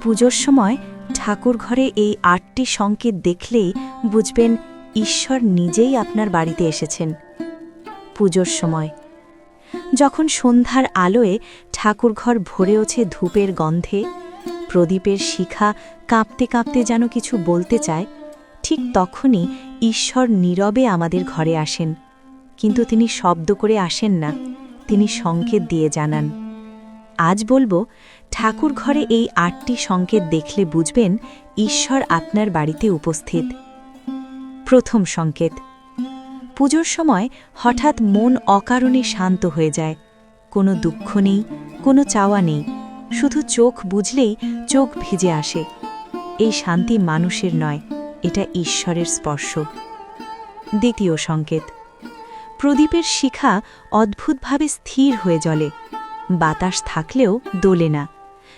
পুজোর সময় ঠাকুর ঘরে এই ৮টি সংকেত দেখলেই বুঝবেন ঈশ্বর নিজেই আপনার বাড়িতে এসেছেন। পুজোর সময় যখন সন্ধ্যার আলোয় ঠাকুরঘর ভরে ওঠে ধূপের গন্ধে, প্রদীপের শিখা কাঁপতে কাঁপতে যেন কিছু বলতে চায়, ঠিক তখনই ঈশ্বর নীরবে আমাদের ঘরে আসেন। কিন্তু তিনি শব্দ করে আসেন না, তিনি সংকেত দিয়ে জানান। আজ বলবো, ঠাকুর ঘরে এই ৮টি সংকেত দেখলে বুঝবেন ঈশ্বর আপনার বাড়িতে উপস্থিত। প্রথম সংকেত, পুজোর সময় হঠাৎ মন অকারণে শান্ত হয়ে যায়। কোনো দুঃখ নেই, কোনো চাওয়া নেই, শুধু চোখ বুঝলেই চোখ ভিজে আসে। এই শান্তি মানুষের নয়, এটা ঈশ্বরের স্পর্শ। দ্বিতীয় সংকেত, প্রদীপের শিখা অদ্ভুতভাবে স্থির হয়ে জ্বলে। বাতাস থাকলেও দোলে না,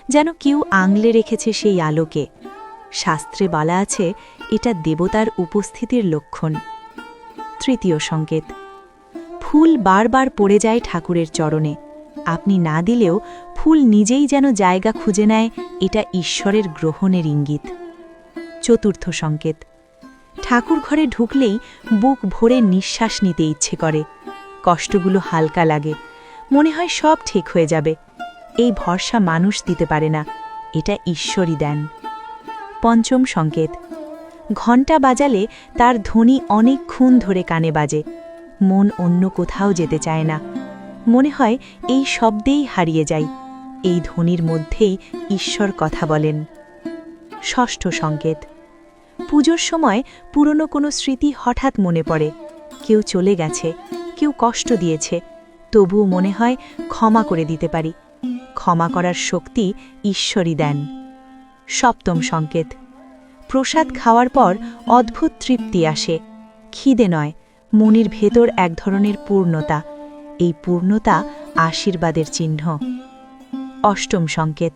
যেন কেউ আঙলে রেখেছে সেই আলোকে। শাস্ত্রে বলা আছে এটা দেবতার উপস্থিতির লক্ষণ। তৃতীয় সংকেত, ফুল বারবার পড়ে যায় ঠাকুরের চরণে। আপনি না দিলেও ফুল নিজেই যেন জায়গা খুঁজে নেয়, এটা ঈশ্বরের গ্রহণের ইঙ্গিত। চতুর্থ সংকেত, ঠাকুর ঘরে ঢুকলেই বুক ভরে নিঃশ্বাস নিতে ইচ্ছে করে। কষ্টগুলো হালকা লাগে, মনে হয় সব ঠিক হয়ে যাবে। এই ভরসা মানুষ দিতে পারে না, এটা ঈশ্বরই দেন। পঞ্চম সংকেত, ঘণ্টা বাজালে তার ধ্বনি অনেকক্ষণ ধরে কানে বাজে। মন অন্য কোথাও যেতে চায় না, মনে হয় এই শব্দেই হারিয়ে যায়। এই ধ্বনির মধ্যেই ঈশ্বর কথা বলেন। ষষ্ঠ সংকেত, পুজোর সময় পুরনো কোনো স্মৃতি হঠাৎ মনে পড়ে। কেউ চলে গেছে, কেউ কষ্ট দিয়েছে, তবুও মনে হয় ক্ষমা করে দিতে পারি। ক্ষমা করার শক্তি ঈশ্বরই দেন। সপ্তম সংকেত, প্রসাদ খাওয়ার পর অদ্ভুত তৃপ্তি আসে। খিদে নয়, মনের ভেতর এক ধরনের পূর্ণতা। এই পূর্ণতা আশীর্বাদের চিহ্ন। অষ্টম সংকেত,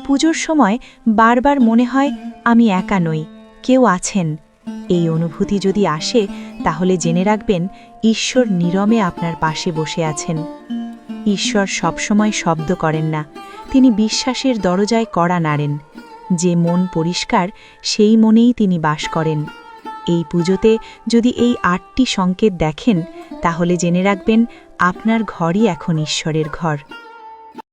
পুজোর সময় বারবার মনে হয় আমি একা নই, কেউ আছেন। এই অনুভূতি যদি আসে, তাহলে জেনে রাখবেন ঈশ্বর নীরবে আপনার পাশে বসে আছেন। ঈশ্বর সবসময় শব্দ করেন না, তিনি বিশ্বাসের দরজায় কড়া নাড়েন। যে মন পরিষ্কার, সেই মনেই তিনি বাস করেন। এই পুজোতে যদি এই ৮টি সংকেত দেখেন, তাহলে জেনে রাখবেন আপনার ঘরই এখন ঈশ্বরের ঘর।